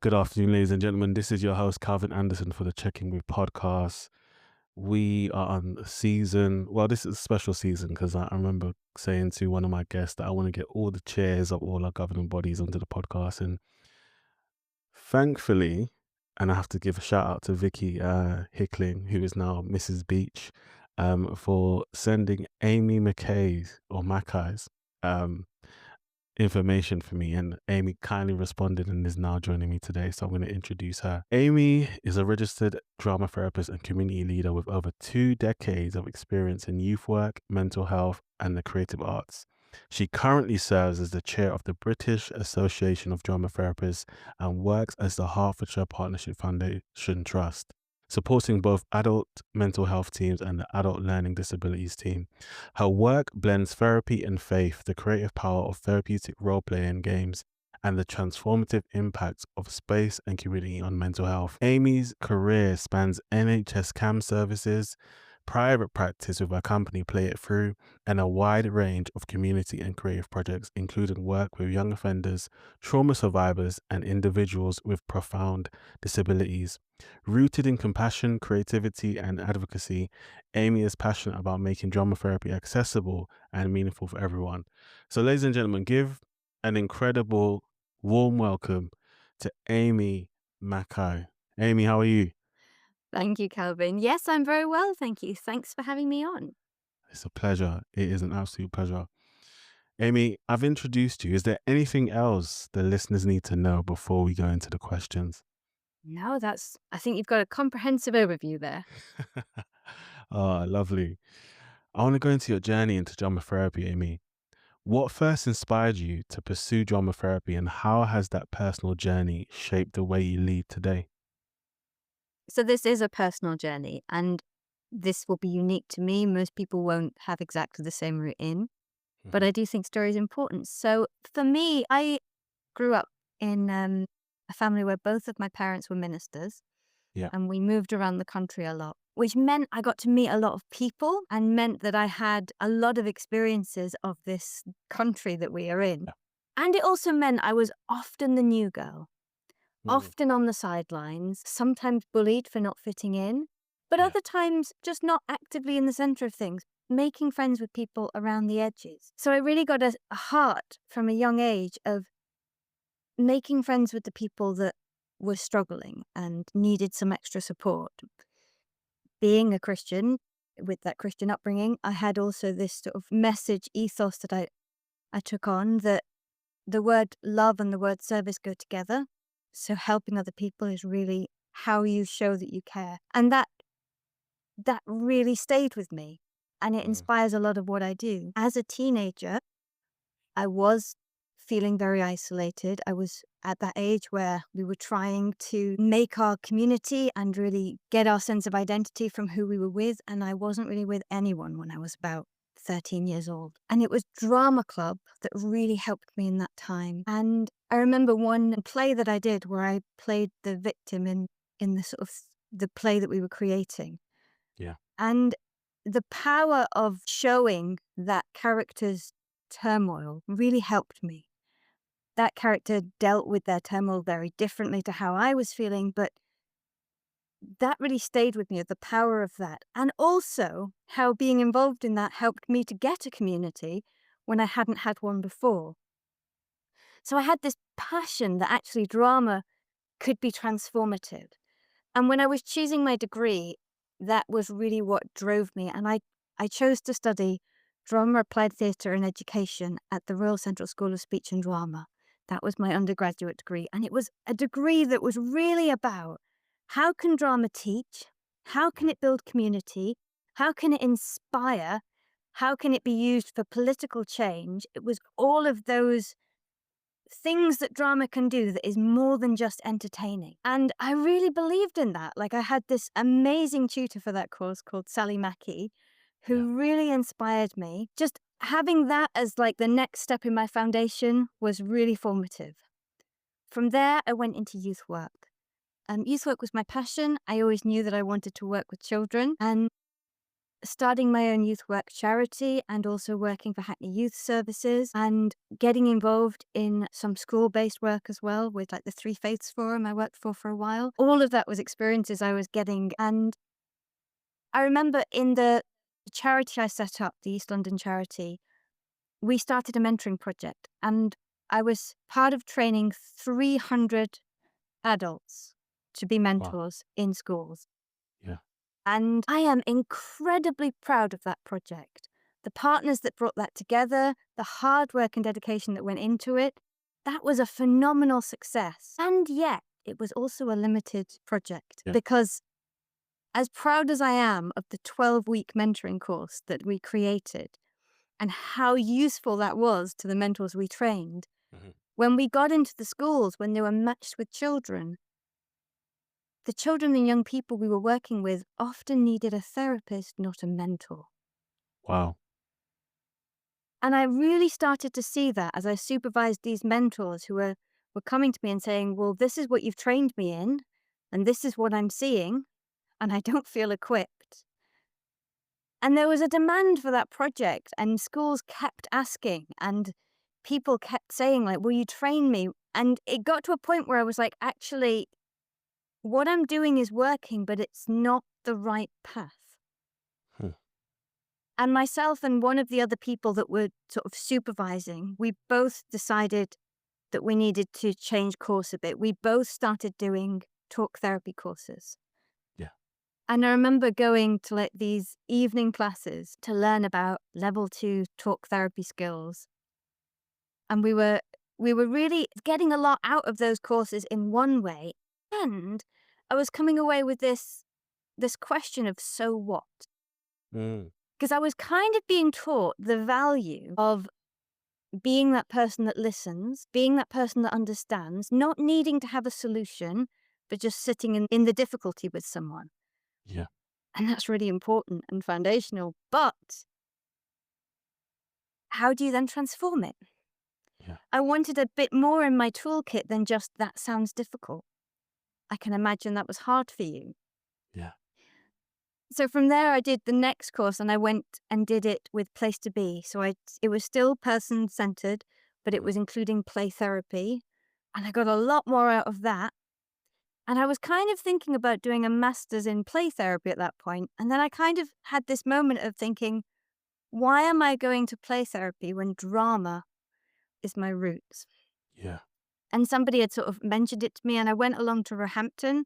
Good afternoon, ladies and gentlemen. This is your host, Calvin Anderson, for the Checking With podcast. We are on this is a special season because I remember saying to one of my guests that I want to get all the chairs of all our governing bodies onto the podcast. And thankfully, and I have to give a shout out to Vicky Hickling, who is now Mrs. Beach, for sending Amy Mackay's um, information for me, and Amy kindly responded and is now joining me today, so I'm going to introduce her. Amy is a registered drama therapist and community leader with over 2 decades of experience in youth work, mental health, and the creative arts. She currently serves as the chair of the British Association of Drama Therapists and works as the Hertfordshire Partnership Foundation Trust, supporting both adult mental health teams and the adult learning disabilities team. Her work blends therapy and faith, the creative power of therapeutic role-playing games, and the transformative impact of space and community on mental health. Amy's career spans NHS CAM services, private practice with her company Play It Through, and a wide range of community and creative projects, including work with young offenders, trauma survivors, and individuals with profound disabilities. Rooted in compassion, creativity, and advocacy, Amy is passionate about making drama therapy accessible and meaningful for everyone. So, ladies and gentlemen, give an incredible warm welcome to Amy Mackay. Amy, how are you? Thank you, Calvin. Yes, I'm very well, thank you. Thanks for having me on. It's a pleasure. It is an absolute pleasure. Amy, I've introduced you. Is there anything else the listeners need to know before we go into the questions? No, I think you've got a comprehensive overview there. Oh, lovely. I want to go into your journey into drama therapy, Amy. What first inspired you to pursue drama therapy, and how has that personal journey shaped the way you lead today? So, this is a personal journey, and this will be unique to me. Most people won't have exactly the same route in, but Mhm. I do think story is important. So, for me, I grew up in a family where both of my parents were ministers, Yeah. and we moved around the country a lot, which meant I got to meet a lot of people and meant that I had a lot of experiences of this country that we are in. Yeah. And it also meant I was often the new girl, Mm. often on the sidelines, sometimes bullied for not fitting in, but Yeah. other times just not actively in the center of things, making friends with people around the edges. So I really got a heart from a young age of making friends with the people that were struggling and needed some extra support. Being a Christian, with that Christian upbringing, I had also this sort of message ethos that I took on, that the word love and the word service go together. So helping other people is really how you show that you care. And that really stayed with me. And it Mm. inspires a lot of what I do. As a teenager, I was feeling very isolated. I was at that age where we were trying to make our community and really get our sense of identity from who we were with. And I wasn't really with anyone when I was about 13 years old. And it was drama club that really helped me in that time. And I remember one play that I did where I played the victim in the sort of the play that we were creating. Yeah. And the power of showing that character's turmoil really helped me. That character dealt with their turmoil very differently to how I was feeling, but that really stayed with me, the power of that. And also how being involved in that helped me to get a community when I hadn't had one before. So I had this passion that actually drama could be transformative. And when I was choosing my degree, that was really what drove me. And I chose to study drama, applied theatre and education at the Royal Central School of Speech and Drama. That was my undergraduate degree. And it was a degree that was really about how can drama teach? How can Yeah. it build community? How can it inspire? How can it be used for political change? It was all of those things that drama can do that is more than just entertaining. And I really believed in that. Like, I had this amazing tutor for that course called Amy Mackay, Yeah. who really inspired me. Just having that as like the next step in my foundation was really formative. From there, I went into youth work. Youth work was my passion. I always knew that I wanted to work with children. And starting my own youth work charity and also working for Hackney Youth Services and getting involved in some school-based work as well with like the Three Faiths Forum I worked for a while. All of that was experiences I was getting. And I remember in the charity I set up, the East London charity, we started a mentoring project and I was part of training 300 adults to be Wow. mentors in schools. Yeah. And I am incredibly proud of that project. The partners that brought that together, the hard work and dedication that went into it, that was a phenomenal success. And yet, it was also a limited project Yeah. because, as proud as I am of the 12-week mentoring course that we created and how useful that was to the mentors we trained, Mhm. when we got into the schools, when they were matched with children, the children and young people we were working with often needed a therapist, not a mentor. Wow. And I really started to see that as I supervised these mentors who were coming to me and saying, well, this is what you've trained me in, and this is what I'm seeing, and I don't feel equipped. And there was a demand for that project, and schools kept asking, and people kept saying, like, will you train me? And it got to a point where I was like, actually, what I'm doing is working, but it's not the right path. Hmm. And myself and one of the other people that were sort of supervising, we both decided that we needed to change course a bit. We both started doing talk therapy courses. Yeah. And I remember going to like these evening classes to learn about level 2 talk therapy skills. And we were really getting a lot out of those courses in one way. And I was coming away with this question of so what? Mm. Because I was kind of being taught the value of being that person that listens, being that person that understands, not needing to have a solution, but just sitting in the difficulty with someone. Yeah. And that's really important and foundational. But how do you then transform it? Yeah. I wanted a bit more in my toolkit than just that sounds difficult. I can imagine that was hard for you. Yeah. So from there, I did the next course and I went and did it with Place to Be. So it was still person centered, but it Mhm. was including play therapy. And I got a lot more out of that. And I was kind of thinking about doing a master's in play therapy at that point. And then I kind of had this moment of thinking, why am I going to play therapy when drama is my roots? Yeah. And somebody had sort of mentioned it to me, and I went along to Roehampton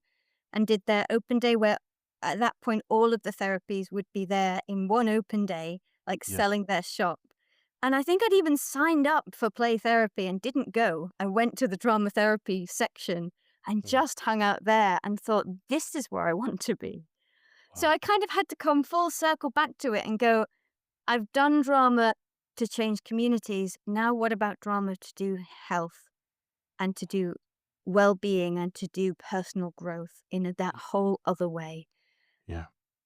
and did their open day where at that point all of the therapies would be there in one open day, like Yeah. selling their shop. And I think I'd even signed up for play therapy and didn't go. I went to the drama therapy section and Mm. just hung out there and thought, this is where I want to be. So Wow. I kind of had to come full circle back to it and go, I've done drama to change communities. Now, what about drama to do health and to do well being and to do personal growth in that whole other way? Yeah.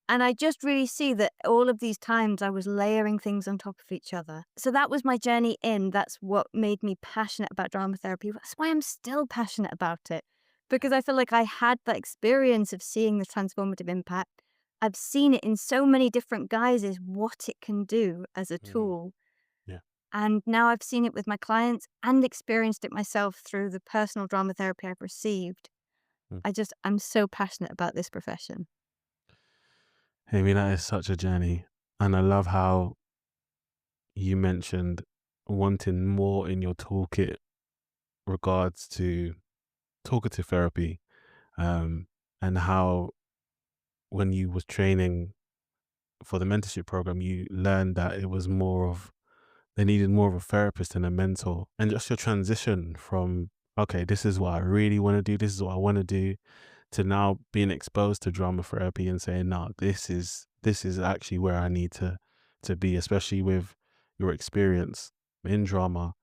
And I just really see that all of these times I was layering things on top of each other. So that was my journey in. That's what made me passionate about drama therapy. That's why I'm still passionate about it, because I feel like I had that experience of seeing the transformative impact. I've seen it in so many different guises, what it can do as a Mm. tool. Yeah. And now I've seen it with my clients and experienced it myself through the personal drama therapy I've received. Mm. I'm so passionate about this profession. I mean, that is such a journey. And I love how you mentioned wanting more in your toolkit regards to talkative therapy, um, and how when you was training for the mentorship program, you learned that it was more of they needed more of a therapist and a mentor, and just your transition from okay, this is what I really want to do, this is what I want to do, to now being exposed to drama therapy and saying, no, this is actually where I need to be, especially with your experience in drama,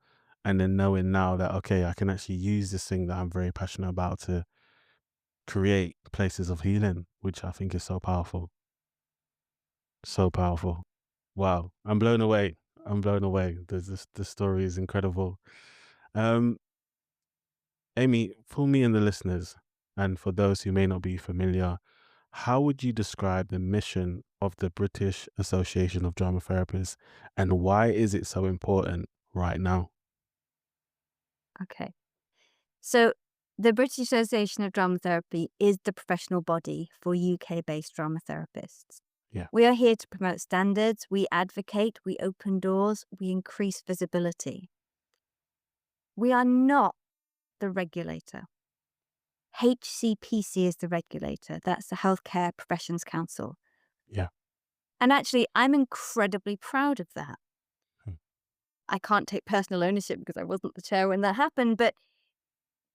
and then knowing now that okay, I can actually use this thing that I'm very passionate about to create places of healing, which I think is so powerful. So powerful. Wow. I'm blown away. I'm blown away. The story is incredible. Um, Amy, for me and the listeners, and for those who may not be familiar, How would you describe the mission of the British Association of Drama Therapists, and why is it so important right now? Okay. So, the British Association of Drama Therapy is the professional body for UK based drama therapists. Yeah, We are here to promote standards, we advocate, we open doors, we increase visibility. We are not the regulator. HCPC is the regulator, that's the Healthcare Professions Council. yeah, And actually, I'm incredibly proud of that. mm, I can't take personal ownership because I wasn't the chair when that happened, but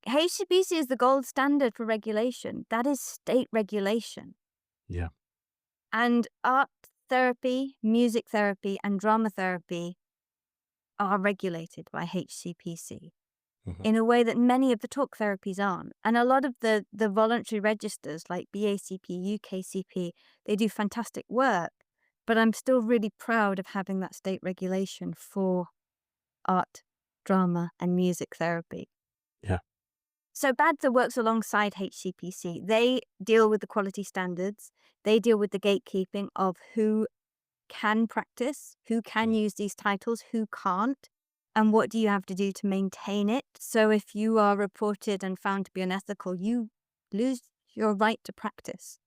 HCPC is the gold standard for regulation. That is state regulation. yeah, And art therapy, music therapy, and drama therapy are regulated by HCPC mhm, in a way that many of the talk therapies aren't. And a lot of the voluntary registers like BACP, UKCP, they do fantastic work. But I'm still really proud of having that state regulation for art, drama, and music therapy. yeah, So BADSA works alongside HCPC. They deal with the quality standards. They deal with the gatekeeping of who can practice, who can mm, use these titles, who can't, and what do you have to do to maintain it. So if you are reported and found to be unethical, you lose your right to practice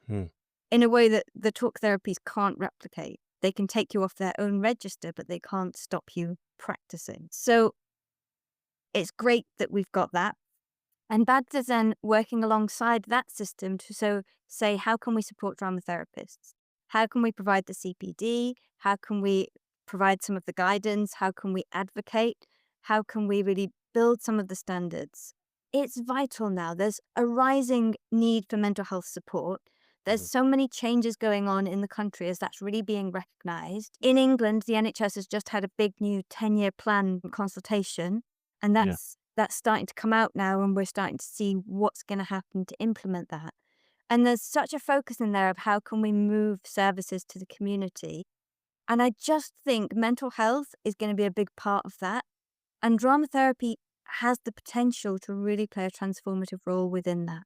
mm, in a way that the talk therapies can't replicate. They can take you off their own register, but they can't stop you practicing. So it's great that we've got that. And BADS is then working alongside that system to say, how can we support drama therapists? How can we provide the CPD? How can we provide some of the guidance? How can we advocate? How can we really build some of the standards? It's vital now. There's a rising need for mental health support. There's mhm, so many changes going on in the country as that's really being recognised. In England, the NHS has just had a big new 10-year plan consultation, and yeah, that's starting to come out now, and we're starting to see what's going to happen to implement that. And there's such a focus in there of how can we move services to the community. And I just think mental health is going to be a big part of that. And drama therapy has the potential to really play a transformative role within that.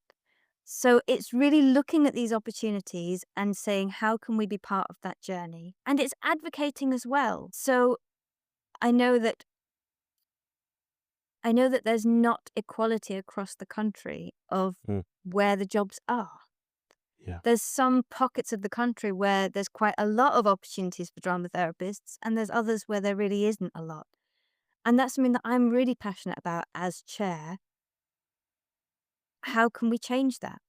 So it's really looking at these opportunities and saying, how can we be part of that journey? And it's advocating as well. So I know that I know that there's not equality across the country of mm, where the jobs are. yeah, There's some pockets of the country where there's quite a lot of opportunities for drama therapists, and there's others where there really isn't a lot. And that's something that I'm really passionate about as chair. How can we change that?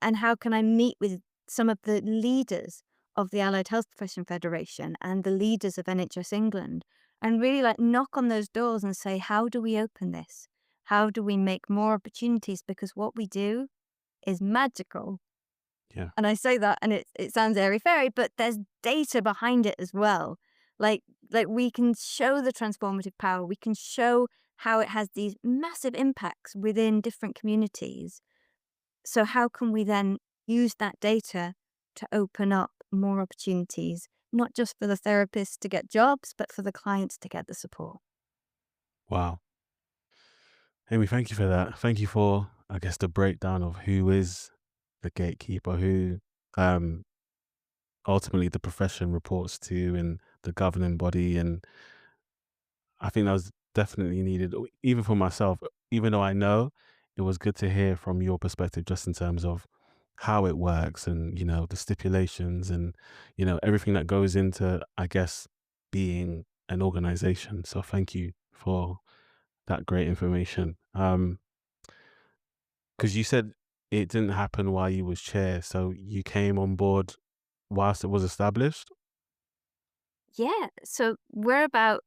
And how can I meet with some of the leaders of the Allied Health Profession Federation and the leaders of NHS England and really like knock on those doors and say, how do we open this? How do we make more opportunities? Because what we do is magical. yeah, And I say that and it sounds airy fairy, but there's data behind it as well. Like like we can show the transformative power. We can show how it has these massive impacts within different communities. So how can we then use that data to open up more opportunities, not just for the therapists to get jobs, but for the clients to get the support? wow. Amy, thank you for that. Thank you for, I guess, the breakdown of who is the gatekeeper, who um, ultimately the profession reports to, and the governing body. And I think that was definitely needed, even for myself, even though I know it was good to hear from your perspective, just in terms of how it works and, the stipulations and, everything that goes into, I guess, being an organization. So thank you for that great information. Because you said it didn't happen while you was chair, so you came on board whilst it was established? Yeah. So we're about,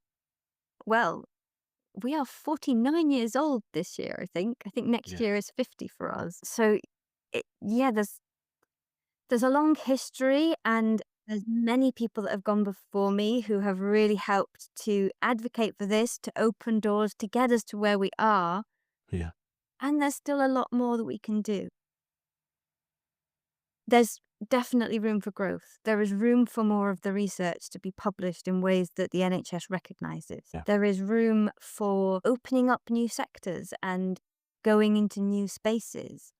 well, we are 49 years old this year, I think. I think next Yeah, year is 50 for us. So yeah, there's a long history and there's many people that have gone before me who have really helped to advocate for this, to open doors, to get us to where we are. yeah, And there's still a lot more that we can do. There's definitely room for growth. There is room for more of the research to be published in ways that the NHS recognises. yeah, There is room for opening up new sectors and going into new spaces.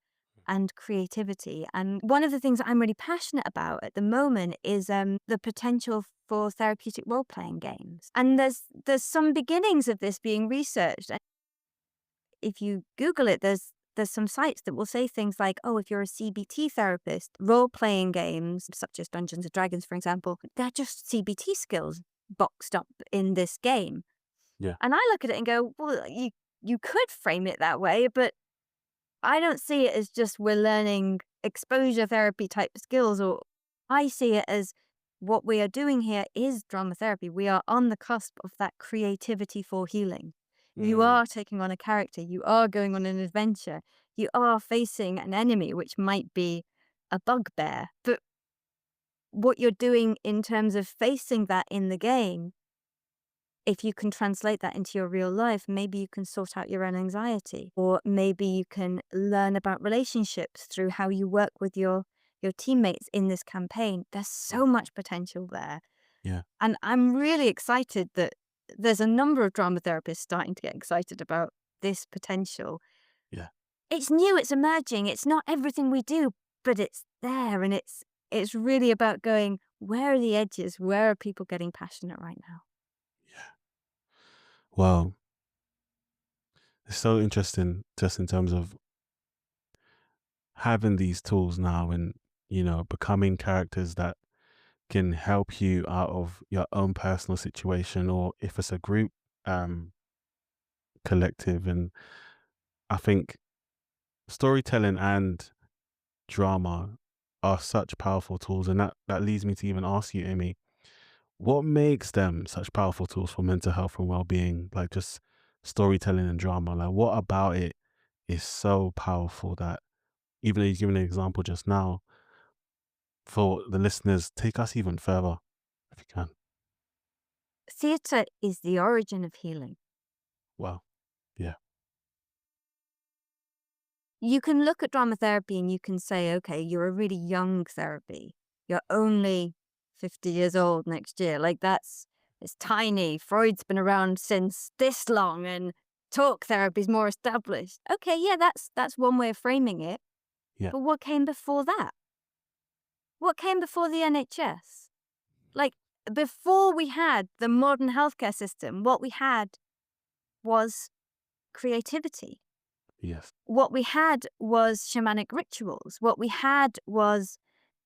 and creativity. And one of the things I'm really passionate about at the moment is the potential for therapeutic role-playing games. And there's some beginnings of this being researched. If you Google it, there's some sites that will say things like, oh, if you're a CBT therapist, role-playing games such as Dungeons and Dragons, for example, they're just CBT skills boxed up in this game. Yeah. And I look at it and go, well, you could frame it that way, but I don't see it as just we're learning exposure therapy type skills, or I see it as what we are doing here is drama therapy. We are on the cusp of that creativity for healing. You Mm, are taking on a character, you are going on an adventure, you are facing an enemy, which might be a bugbear. But what you're doing in terms of facing that in the game, if you can translate that into your real life, maybe you can sort out your own anxiety, or maybe you can learn about relationships through how you work with your teammates in this campaign. There's mm, so much potential there. yeah. And I'm really excited that there's a number of drama therapists starting to get excited about this potential. Yeah. It's new, it's emerging, it's not everything we do, but it's there, and it's really about going, where are the edges? Where are people getting passionate right now? Yeah. Wow. It's so interesting just in terms of having these tools now and, becoming characters that can help you out of your own personal situation, or if it's a group um collective. And I think storytelling and drama are such powerful tools, and that leads me to even ask you, Amy, what makes them such powerful tools for mental health and well-being, like just storytelling and drama? Like, what about it is so powerful that, even though you've given an example just now, for the listeners, take us even further if you can. Theatre is the origin of healing. Wow. Yeah. You can look at drama therapy and you can say, okay, you're a really young therapy. You're only 50 years old next year. Like it's tiny. Freud's been around since this long and talk therapy's more established. Okay, yeah, that's one way of framing it. Yeah. But what came before that? What came before the NHS? Like before we had the modern healthcare system, what we had was creativity. Yes. What we had was shamanic rituals. What we had was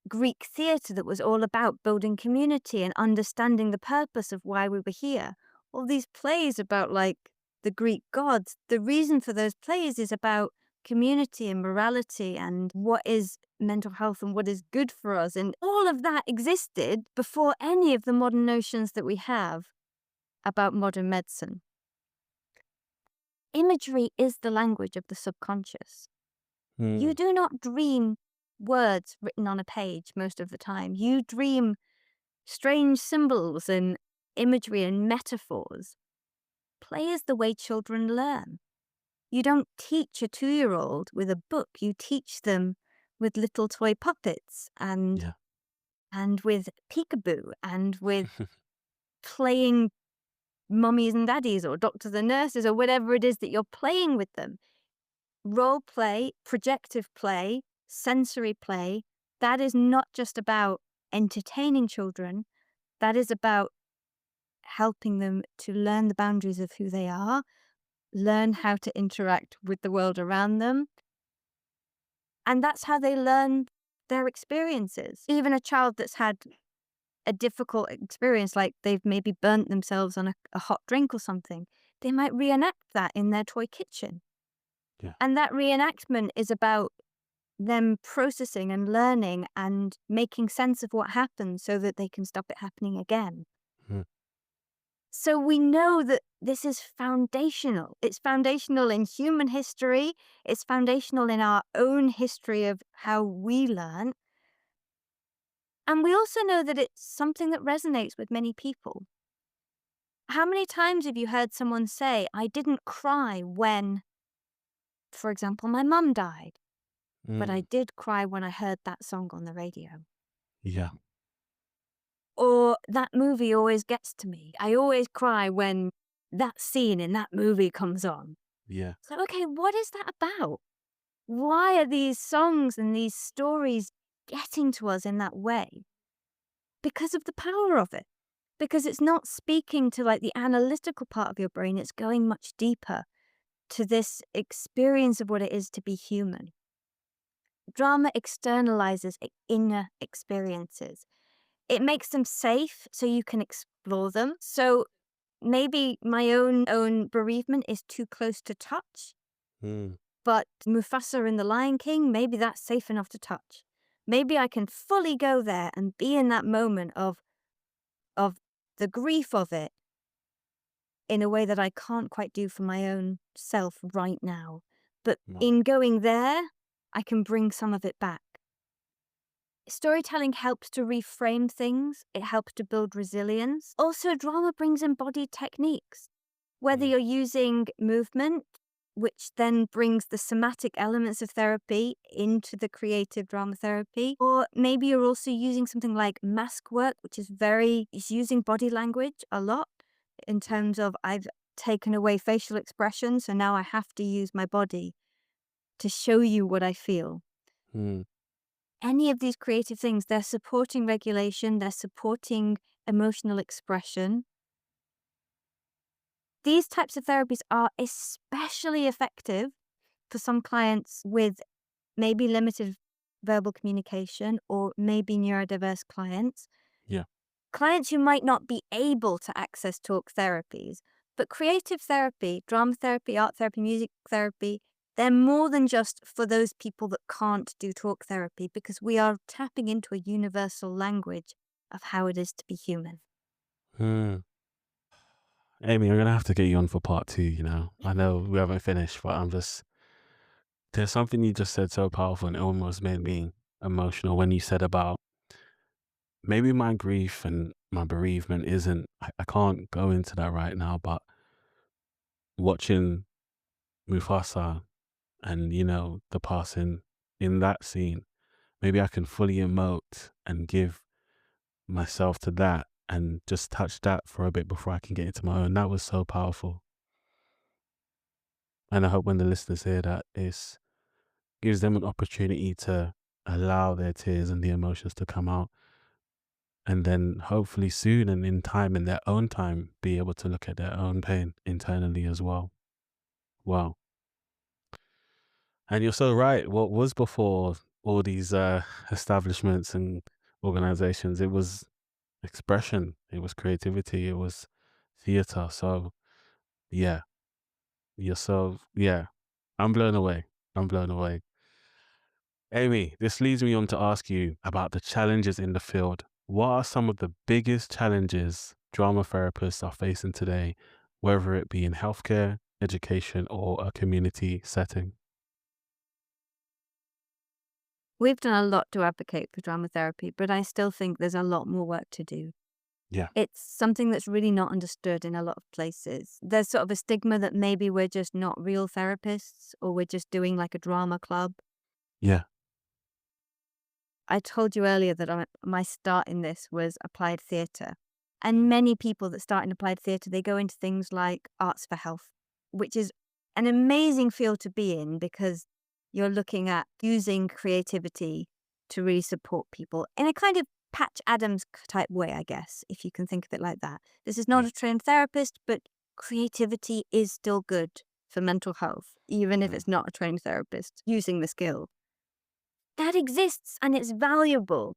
Greek theatre that was all about building community and understanding the purpose of why we were here. All these plays about like the Greek gods, the reason for those plays is about community and morality and what is mental health and what is good for us. And all of that existed before any of the modern notions that we have about modern medicine. Imagery is the language of the subconscious. You Mm, do not dream words written on a page most of the time. You dream strange symbols and imagery and metaphors. Play is the way children learn. You don't teach a 2-year-old with a book. You teach them with little toy puppets yeah. and with peekaboo and with playing mummies and daddies or doctors and nurses or whatever it is that you're playing with them. Role play, projective play, sensory play, that is not just about entertaining children, that is about helping them to learn the boundaries of who they are, learn how to interact with the world around them. And that's how they learn their experiences. Even a child that's had a difficult experience, like they've maybe burnt themselves on a hot drink or something, they might reenact that in their toy kitchen. Yeah. And that reenactment is about them processing and learning and making sense of what happened so that they can stop it happening again. Mm, So we know that this is foundational. It's foundational in human history. It's foundational in our own history of how we learn. And we also know that it's something that resonates with many people. How many times have you heard someone say, I didn't cry when, for example, my mum died, but I mm, did cry when I heard that song on the radio? yeah. Or that movie always gets to me. I always cry when that scene in that movie comes on. Yeah. So, okay, what is that about? Why are these songs and these stories getting to us in that way? Because of the power of it. Because it's not speaking to like the analytical part of your brain, it's going much deeper to this experience of what it is to be human. Drama externalizes inner experiences. It makes them safe so you can explore them. So maybe my own bereavement is too close to touch, Mm. but Mufasa in The Lion King, maybe that's safe enough to touch. Maybe I can fully go there and be in that moment of the grief of it in a way that I can't quite do for my own self right now. But Wow. in going there, I can bring some of it back. Storytelling helps to reframe things, it helps to build resilience. Also, drama brings embodied techniques. Whether Mm. you're using movement, which then brings the somatic elements of therapy into the creative drama therapy, or maybe you're also using something like mask work, which is using body language a lot in Yeah. terms of I've taken away facial expression, so now I have to use my body to show you what I feel. Mm. Any of these creative things, they're supporting regulation, they're supporting emotional expression. These types of therapies are especially effective for some clients with maybe limited verbal communication or maybe neurodiverse clients. Yeah. Clients who might not be able to access talk therapies, but creative therapy, drama therapy, art therapy, music therapy, they're more than just for those people that can't do talk therapy because we are tapping into a universal language of how it is to be human. Mm. Amy, I'm gonna have to get you on for part two, you know. I know we haven't finished, but there's something you just said so powerful and it almost made me emotional when you said about maybe my grief and my bereavement isn't, I can't go into that right now, but watching Mufasa and, you know, the passing in that scene, maybe I can fully emote and give myself to that and just touch that for a bit before I can get into my own. That was so powerful. And I hope when the listeners hear that, it gives them an opportunity to allow their tears and the emotions to come out. And then hopefully soon and in time, in their own time, be able to look at their own pain internally as well. Wow. And you're so right. What was before all these establishments and organizations, it was expression, it was creativity, it was theater. So, yeah, yeah, I'm blown away. I'm blown away. Amy, this leads me on to ask you about the challenges in the field. What are some of the biggest challenges drama therapists are facing today, whether it be in healthcare, education, or a community setting? We've done a lot to advocate for drama therapy, but I still think there's a lot more work to do. Yeah, It's something that's really not understood in a lot of places. There's sort of a stigma that maybe we're just not real therapists or we're just doing like a drama club. yeah, I told you earlier that my start in this was applied theatre. And many people that start in applied theatre, they go into things like arts for health, which is an amazing field to be in because you're looking at using creativity to really support people in a kind of Patch Adams type way, I guess, if you can think of it like that. This is not yeah, a trained therapist, but creativity is still good for mental health, even if mm, it's not a trained therapist using the skill. That exists and it's valuable.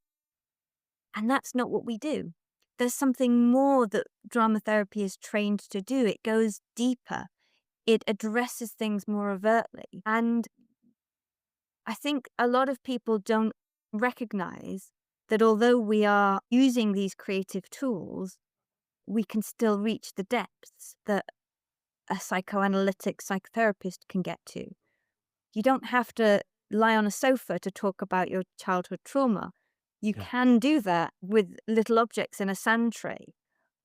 And that's not what we do. There's something more that drama therapy is trained to do. It goes deeper. It addresses things more overtly. And I think a lot of people don't recognize that although we are using these creative tools, we can still reach the depths that a psychoanalytic psychotherapist can get to. You don't have to lie on a sofa to talk about your childhood trauma. You yeah, can do that with little objects in a sand tray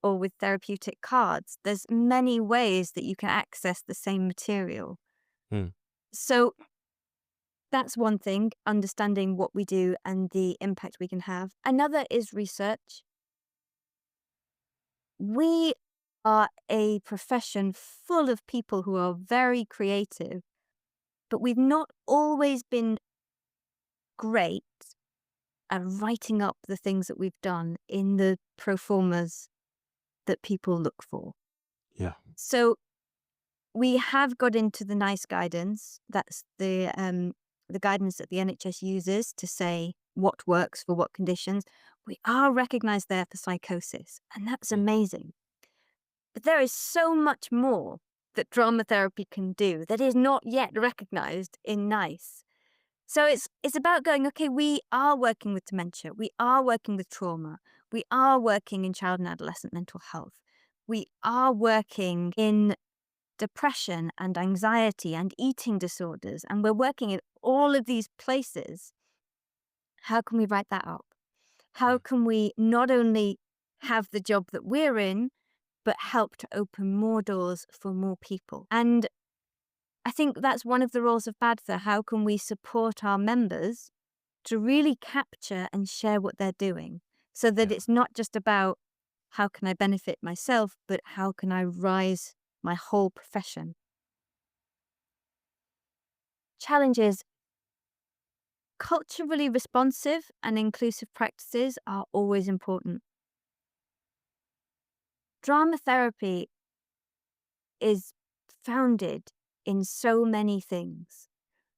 or with therapeutic cards. There's many ways that you can access the same material. mm, So that's one thing, understanding what we do and the impact we can have. Another is research. We are a profession full of people who are very creative but we've not always been great at writing up the things that we've done in the pro formas that people look for. Yeah. So we have got into the NICE guidance. That's the guidance that the NHS uses to say what works for what conditions. We are recognised there for psychosis, and that's Mm. amazing. But there is so much more that drama therapy can do that is not yet recognised in NICE. So it's about going, okay, we are working with dementia, we are working with trauma, we are working in child and adolescent mental health, we are working in depression and anxiety and eating disorders, and we're working in all of these places. How can we write that up? How Mm. can we not only have the job that we're in, but help to open more doors for more people? And I think that's one of the roles of BADFA. How can we support our members to really capture and share what they're doing so that Yeah. it's not just about how can I benefit myself, but how can I rise my whole profession? Challenges: culturally responsive and inclusive practices are always important. Drama therapy is founded in so many things.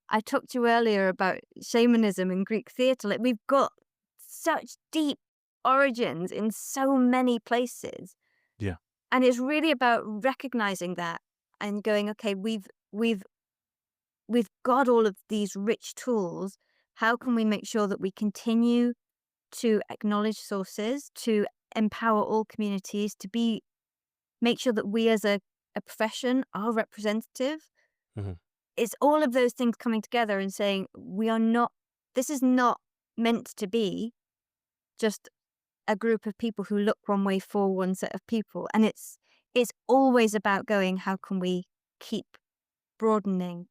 I talked to you earlier about shamanism and Greek theatre. Like, we've got such deep origins in so many places. Yeah. And it's really about recognizing that and going, okay, we've got all of these rich tools. How can we make sure that we continue to acknowledge sources, to empower all communities, to make sure that we as a profession are representative? Mhm. It's all of those things coming together and saying, this is not meant to be just a group of people who look one way for one set of people. And it's always about going, how can we keep broadening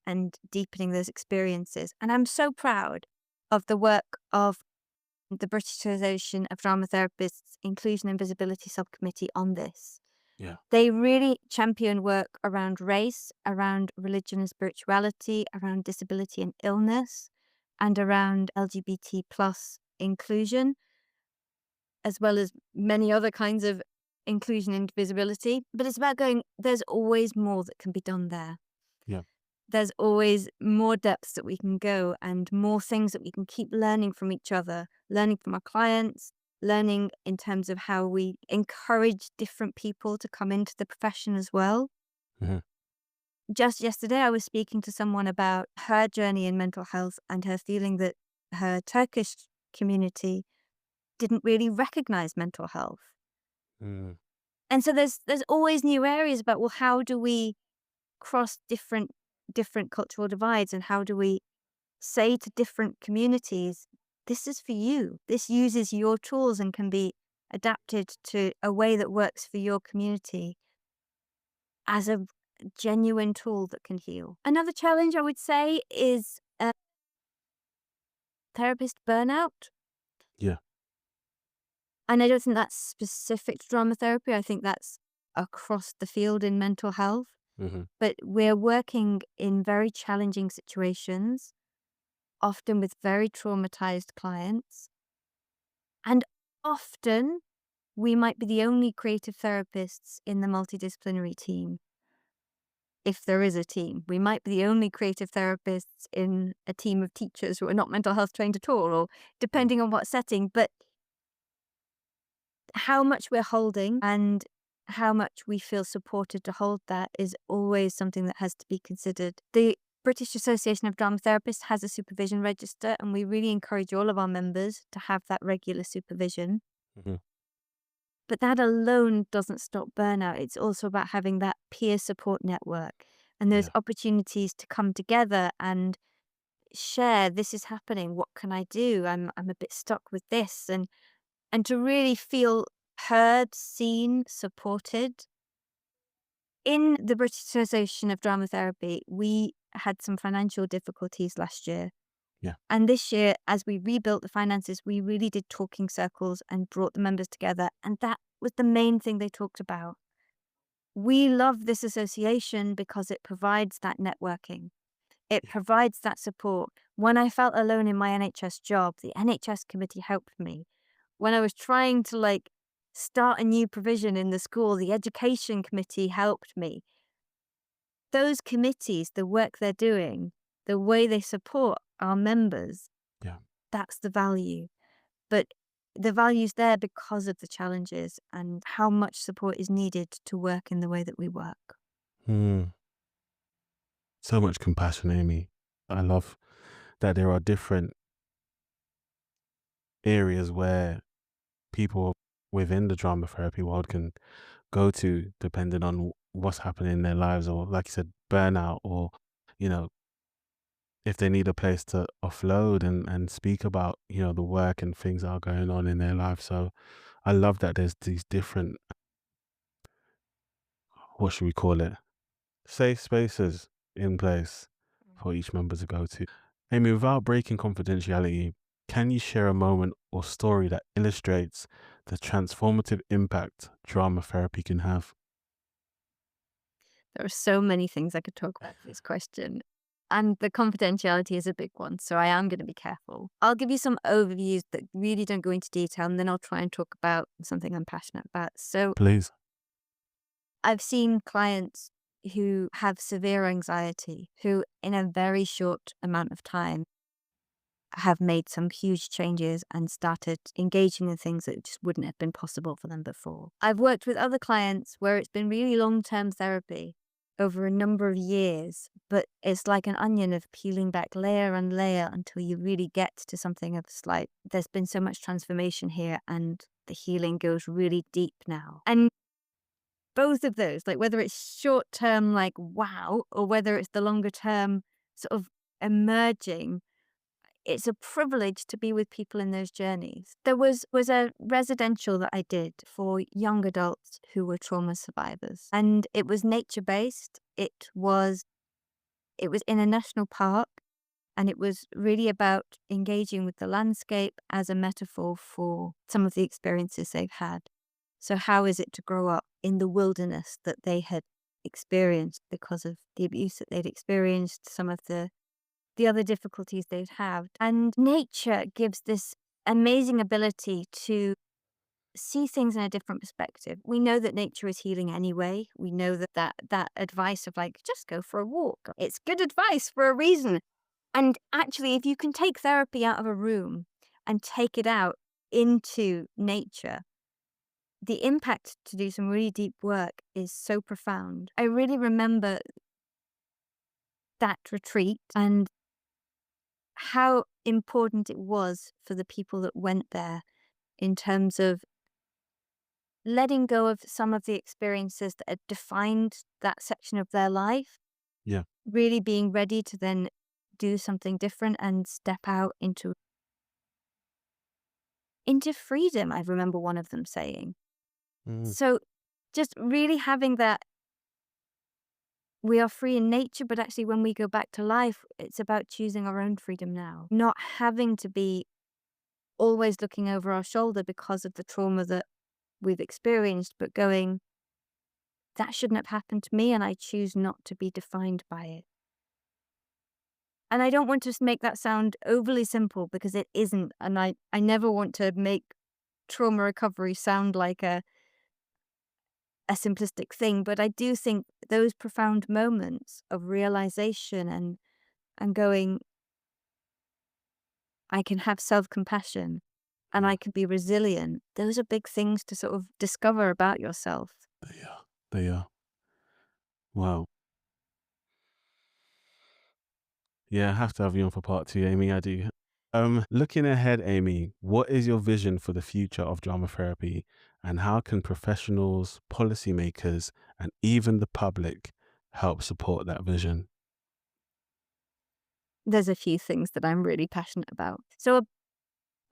and deepening those experiences? And I'm so proud of the work of the British Association of Drama Therapists Inclusion and Visibility Subcommittee on this. Yeah. They really champion work around race, around religion and spirituality, around disability and illness, and around LGBT plus inclusion, as well as many other kinds of inclusion and visibility. But it's about going, there's always more that can be done there. Yeah. There's always more depths that we can go and more things that we can keep learning from each other, learning from our clients, learning in terms of how we encourage different people to come into the profession as well. Mhm. Just yesterday, I was speaking to someone about her journey in mental health and her feeling that her Turkish community didn't really recognize mental health. Mm. And so there's always new areas about, well, how do we cross different cultural divides, and how do we say to different communities, this is for you. This uses your tools and can be adapted to a way that works for your community as a genuine tool that can heal. Another challenge I would say is therapist burnout. Yeah. And I don't think that's specific to drama therapy. I think that's across the field in mental health. Mhm. But we're working in very challenging situations, often with very traumatized clients. And often we might be the only creative therapists in the multidisciplinary team. If there is a team, we might be the only creative therapists in a team of teachers who are not mental health trained at all, or Mm. depending on what setting. But how much we're holding and how much we feel supported to hold that is always something that has to be considered. The British Association of Drama Therapists has a supervision register, and we really encourage all of our members to have that regular supervision. Mhm. But that alone doesn't stop burnout. It's also about having that peer support network and those Yeah. opportunities to come together and share, this is happening, what can I do? I'm a bit stuck with this, and to really feel heard, seen, supported. In the British Association of Drama Therapy, we had some financial difficulties last year. Yeah. And this year, as we rebuilt the finances, we really did talking circles and brought the members together. And that was the main thing they talked about. We love this association because it provides that networking. It provides that support. When I felt alone in my NHS job, the NHS committee helped me. When I was trying to start a new provision in the school, the education committee helped me. Those committees, the work they're doing, the way they support our members, Yeah. that's the value. But the value's there because of the challenges and how much support is needed to work in the way that we work. Mm. So much compassion, Amy. I love that there are different areas where people within the drama therapy world can go to depending on what's happening in their lives, or like you said, burnout, or you know if they need a place to offload and speak about the work and things that are going on in their life. So I love that there's these different, what should we call it, safe spaces in place for each member to go to. Amy, without breaking confidentiality, can you share a moment or story that illustrates the transformative impact drama therapy can have? There are so many things I could talk about for this question. And the confidentiality is a big one, so I am going to be careful. I'll give you some overviews that really don't go into detail, and then I'll try and talk about something I'm passionate about. So, Please. I've seen clients who have severe anxiety, who in a very short amount of time have made some huge changes and started engaging in things that just wouldn't have been possible for them before. I've worked with other clients where it's been really long-term therapy over a number of years, but it's like an onion of peeling back layer and layer until you really get to something of like, there's been so much transformation here and the healing goes really deep now. And both of those, like whether it's short term, like wow, or whether it's the longer term sort of emerging, it's a privilege to be with people in those journeys. There was a residential that I did for young adults who were trauma survivors, and it was nature based. It was in a national park, and it was really about engaging with the landscape as a metaphor for some of the experiences they've had. So how is it to grow up in the wilderness that they had experienced because of the abuse that they'd experienced, some of the other difficulties they'd had. And nature gives this amazing ability to see things in a different perspective. We know that nature is healing anyway. We know that advice of like, just go for a walk. It's good advice for a reason. And actually, if you can take therapy out of a room and take it out into nature, the impact to do some really deep work is so profound. I really remember that retreat and how important it was for the people that went there in terms of letting go of some of the experiences that had defined that section of their life, Yeah. really being ready to then do something different and step out into freedom, I remember one of them saying. Mm. So just really having that we are free in nature, but actually when we go back to life, it's about choosing our own freedom now, not having to be always looking over our shoulder because of the trauma that we've experienced, but going, that shouldn't have happened to me, and I choose not to be defined by it. And I don't want to make that sound overly simple because it isn't. And I never want to make trauma recovery sound like a simplistic thing, but I do think those profound moments of realization and going, I can have self-compassion and Yeah. I can be resilient. Those are big things to sort of discover about yourself. They are. They are. Wow. Yeah, I have to have you on for part two, Amy. I do. Looking ahead, Amy, what is your vision for the future of drama therapy, and how can professionals, policymakers, and even the public help support that vision? There's a few things that I'm really passionate about. So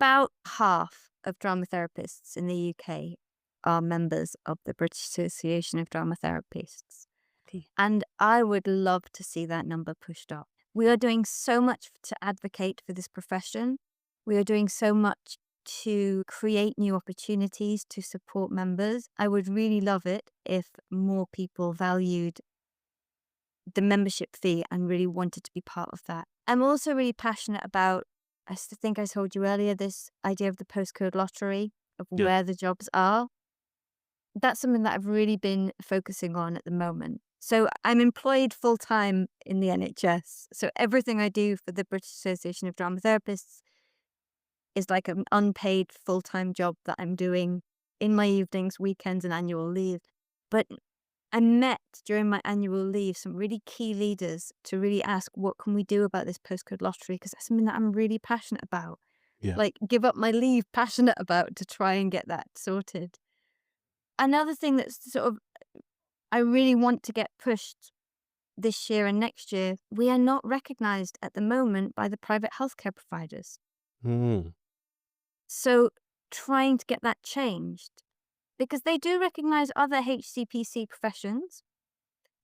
about half of drama therapists in the UK are members of the British Association of Drama Therapists. Okay. And I would love to see that number pushed up. We are doing so much to advocate for this profession. We are doing so much to create new opportunities to support members. I would really love it if more people valued the membership fee and really wanted to be part of that. I'm also really passionate about, think I told you earlier, this idea of the postcode lottery, of Yeah. where the jobs are. That's something that I've really been focusing on at the moment. So I'm employed full time in the NHS. So everything I do for the British Association of Drama Therapists is like an unpaid full time job that I'm doing in my evenings, weekends, and annual leave. But I met during my annual leave some really key leaders to really ask, what can we do about this postcode lottery? Because that's something that I'm really passionate about. Yeah. Like, give up my leave, passionate about, to try and get that sorted. Another thing that's sort of, I really want to get pushed this year and next year, we are not recognized at the moment by the private healthcare providers. Mm. So trying to get that changed, because they do recognize other HCPC professions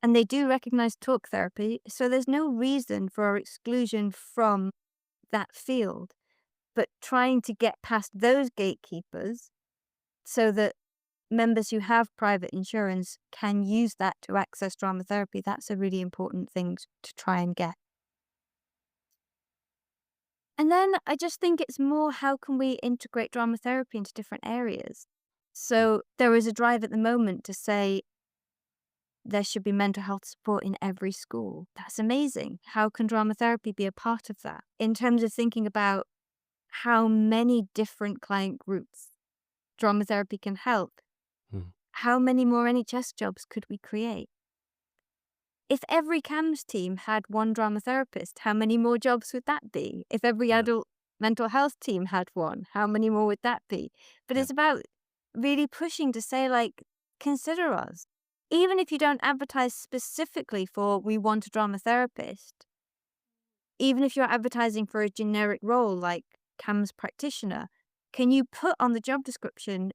and they do recognize talk therapy. So there's no reason for our exclusion from that field, but trying to get past those gatekeepers so that members who have private insurance can use that to access drama therapy. That's a really important thing to try and get. And then I just think it's more, how can we integrate drama therapy into different areas? Mm. So there is a drive at the moment to say there should be mental health support in every school. That's amazing. How can drama therapy be a part of that? In terms of thinking about how many different client groups drama therapy can help, Mm. how many more NHS jobs could we create? If every CAMS team had one drama therapist, how many more jobs would that be? If every Yeah. adult mental health team had one, how many more would that be? But Yeah. it's about really pushing to say, like, consider us. Even if you don't advertise specifically for, we want a drama therapist, even if you're advertising for a generic role like CAMS practitioner, can you put on the job description,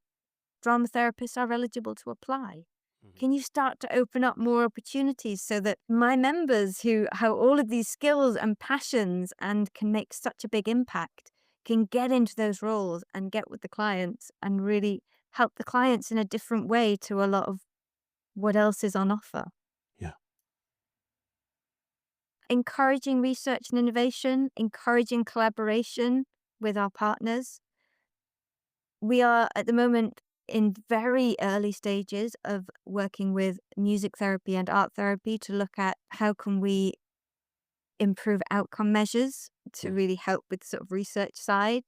drama therapists are eligible to apply? Mhm. Can you start to open up more opportunities so that my members who have all of these skills and passions and can make such a big impact can get into those roles and get with the clients and really help the clients in a different way to a lot of what else is on offer? Yeah. Encouraging research and innovation, encouraging collaboration with our partners. We are at the moment in very early stages of working with music therapy and art therapy to look at how can we improve outcome measures to Mm. really help with sort of research side.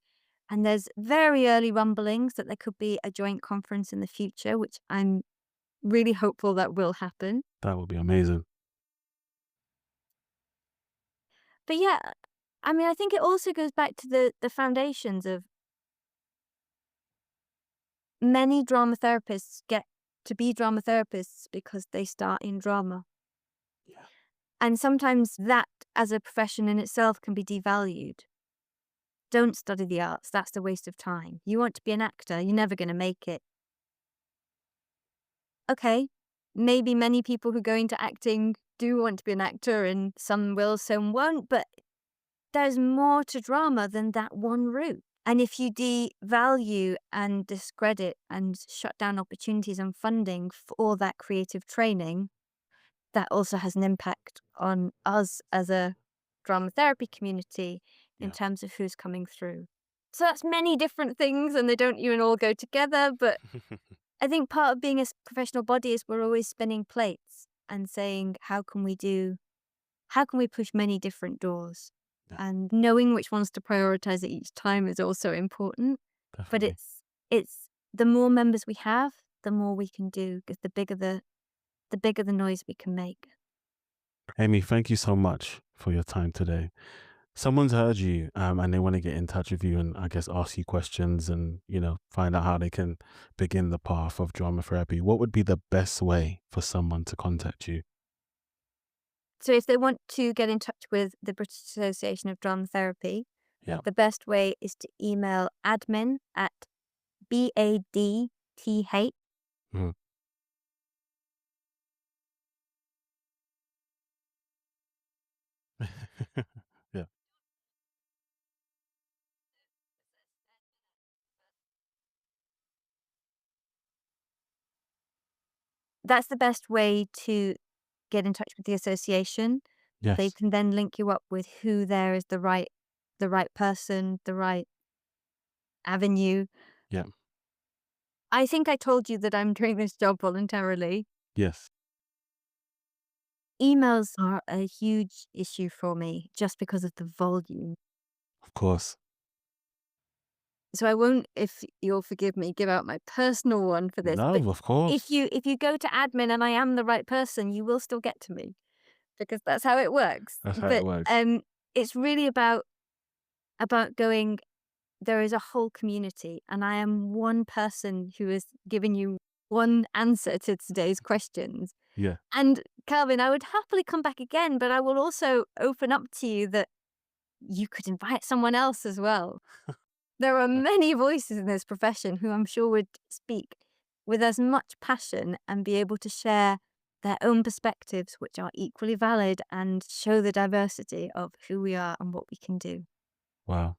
And there's very early rumblings that there could be a joint conference in the future, which I'm really hopeful that will happen. That would be amazing. But yeah, I mean, I think it also goes back to the foundations of, many drama therapists get to be drama therapists because they start in drama. Yeah. And sometimes that as a profession in itself can be devalued. Don't study the arts, that's a waste of time. You want to be an actor, you're never going to make it. Okay, maybe many people who go into acting do want to be an actor and some will, some won't, but there's more to drama than that one route. And if you devalue and discredit and shut down opportunities and funding for that creative training, that also has an impact on us as a drama therapy community in Yeah. terms of who's coming through. So that's many different things and they don't even all go together. But I think part of being a professional body is we're always spinning plates and saying, how can we push many different doors? Yeah. And knowing which ones to prioritize at each time is also important. But Definitely. it's the more members we have, the more we can do, because the bigger the noise we can make. Amy, thank you so much for your time today. Someone's heard you, and they want to get in touch with you and I guess ask you questions and, find out how they can begin the path of drama therapy. What would be the best way for someone to contact you? So if they want to get in touch with the British Association of Drama Therapy, Yeah. the best way is to email admin at BADTH. Mhm. Yeah. That's the best way to get in touch with the association. They Yes. can then link you up with who there is the right person, the right avenue. Yeah. I think I told you that I'm doing this job voluntarily. Yes. Emails are a huge issue for me just because of the volume. Of course. So I won't, if you'll forgive me, give out my personal one for this. But No, of course. if you go to admin and I am the right person, you will still get to me because that's how it works. That's how it But works. it's really about going. There is a whole community, and I am one person who is giving you one answer to today's questions. Yeah. And Calvin, I would happily come back again, but I will also open up to you that you could invite someone else as well. There are many voices in this profession who I'm sure would speak with as much passion and be able to share their own perspectives, which are equally valid and show the diversity of who we are and what we can do. Wow.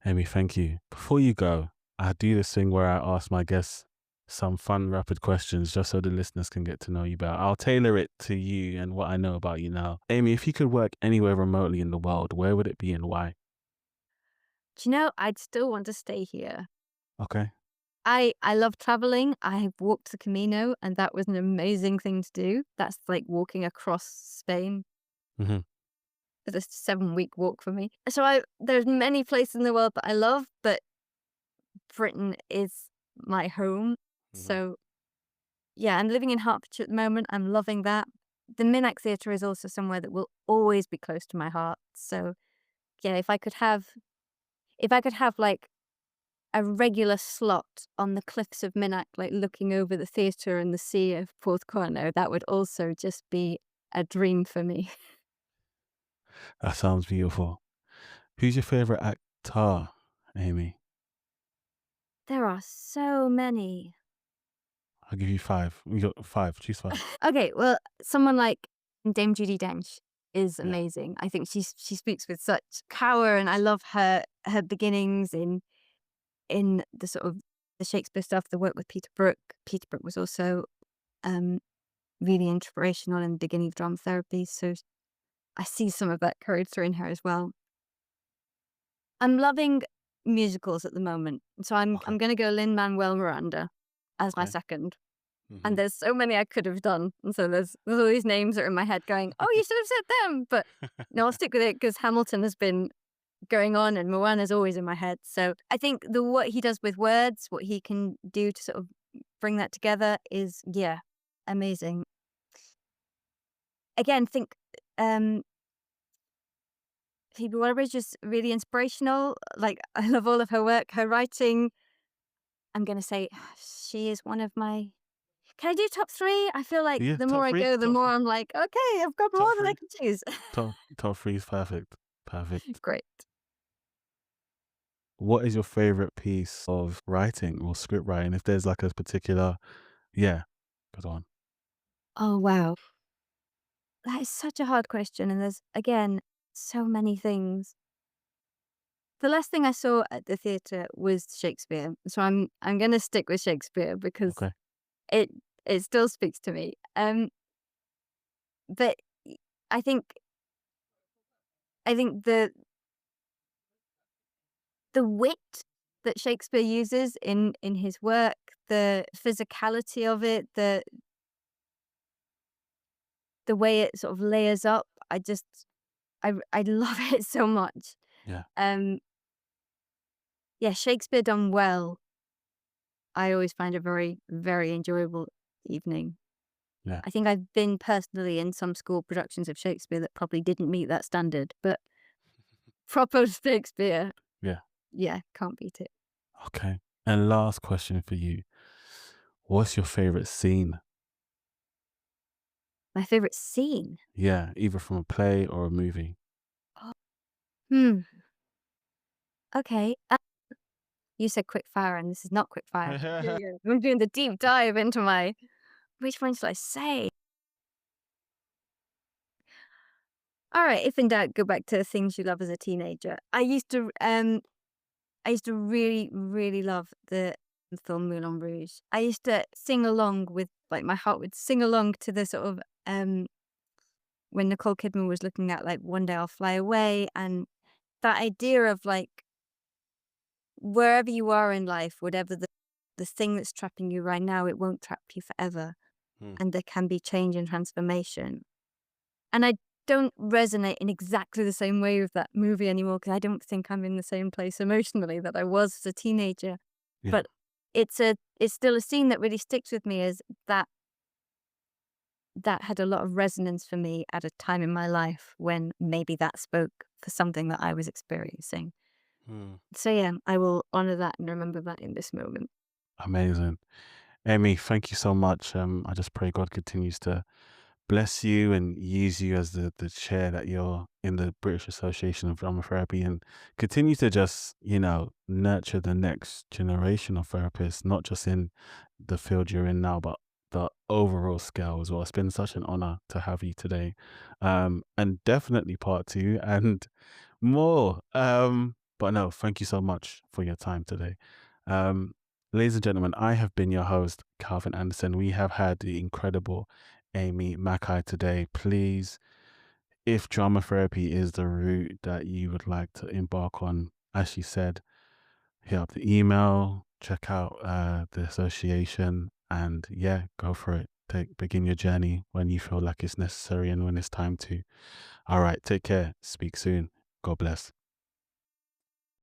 Amy, thank you. Before you go, I do this thing where I ask my guests some fun, rapid questions just so the listeners can get to know you better. I'll tailor it to you and what I know about you now. Amy, if you could work anywhere remotely in the world, where would it be and why? Do you know, I'd still want to stay here. Okay. I love traveling. I walked the Camino, and that was an amazing thing to do. That's like walking across Spain. Mm-hmm. It's a 7-week walk for me. So there's many places in the world that I love, but Britain is my home. Mm-hmm. So yeah, I'm living in Hertfordshire at the moment. I'm loving that. The Minack Theatre is also somewhere that will always be close to my heart. So yeah, if I could have like a regular slot on the cliffs of Minack, like looking over the theatre and the sea of Porthcurno, that would also just be a dream for me. That sounds beautiful. Who's your favorite actor, Amy? There are so many. I'll give you five. You got five. Choose five. Okay, well, someone like Dame Judi Dench is Yeah. amazing. I think she speaks with such power, and I love her beginnings in the sort of the Shakespeare stuff, the work with Peter Brook. Peter Brook was also um, really inspirational in the beginning of drama therapy, so I see some of that character in her as well. I'm loving musicals at the moment, so Okay. I'm going to go Lin-Manuel Miranda as my Okay. second. Mm-hmm. And there's so many I could have done. And so there's all these names that are in my head going, oh, you should have said them. But no, I'll stick with it because Hamilton has been going on and Moana's always in my head. So I think what he does with words, what he can do to sort of bring that together is, yeah, amazing. Again, think Phoebe Waller is just really inspirational. Like, I love all of her work, her writing. I'm going to say she is one of my. Can I do top three? I feel like Yeah. the more Top I three. go, the Top more three. I'm like, okay, I've got Top more than I three. can choose. Top three is perfect. Perfect. Great. What is your favorite piece of writing or script writing? If there's like a particular, yeah, good one. Oh, wow. That is such a hard question. And there's, again, so many things. The last thing I saw at the theatre was Shakespeare. So I'm going to stick with Shakespeare because Okay. it it still speaks to me. But I think I think the wit that Shakespeare uses in his work, the physicality of it, the way it sort of layers up, I love it so much. Yeah. Um, yeah, Shakespeare done well, I always find a very, very enjoyable evening. Yeah. I think I've been personally in some school productions of Shakespeare that probably didn't meet that standard, but proper Shakespeare, Yeah. yeah, can't beat it. Okay. And last question for you. What's your favorite scene? My favorite scene? Yeah, either from a play or a movie. Oh, hmm. Okay. You said quick fire, and this is not quick fire. Yeah. I'm doing the deep dive into my. Which one should I say? All right. If in doubt, go back to things you love as a teenager. I used to really, really love the film Moulin Rouge. I used to sing along with like my heart would sing along to the sort of when Nicole Kidman was looking at like One Day I'll Fly Away, and that idea of like wherever you are in life, whatever the thing that's trapping you right now, it won't trap you forever, Mm. and there can be change and transformation. And I don't resonate in exactly the same way with that movie anymore because I don't think I'm in the same place emotionally that I was as a teenager. Yeah. But it's still a scene that really sticks with me as that had a lot of resonance for me at a time in my life when maybe that spoke for something that I was experiencing. Mm. So yeah, I will honor that and remember that in this moment. Amazing. Amy, thank you so much. I just pray God continues to bless you and use you as the chair that you're in the British Association of Drama Therapy, and continue to just, nurture the next generation of therapists, not just in the field you're in now, but the overall scale as well. It's been such an honor to have you today. And definitely part two and more. But no, thank you so much for your time today. Um, Ladies and gentlemen, I have been your host, Calvin Anderson. We have had the incredible Amy Mackay today. Please, if drama therapy is the route that you would like to embark on, as she said, hit up the email, check out the association, and yeah, go for it. Begin your journey when you feel like it's necessary and when it's time to. All right, take care. Speak soon. God bless.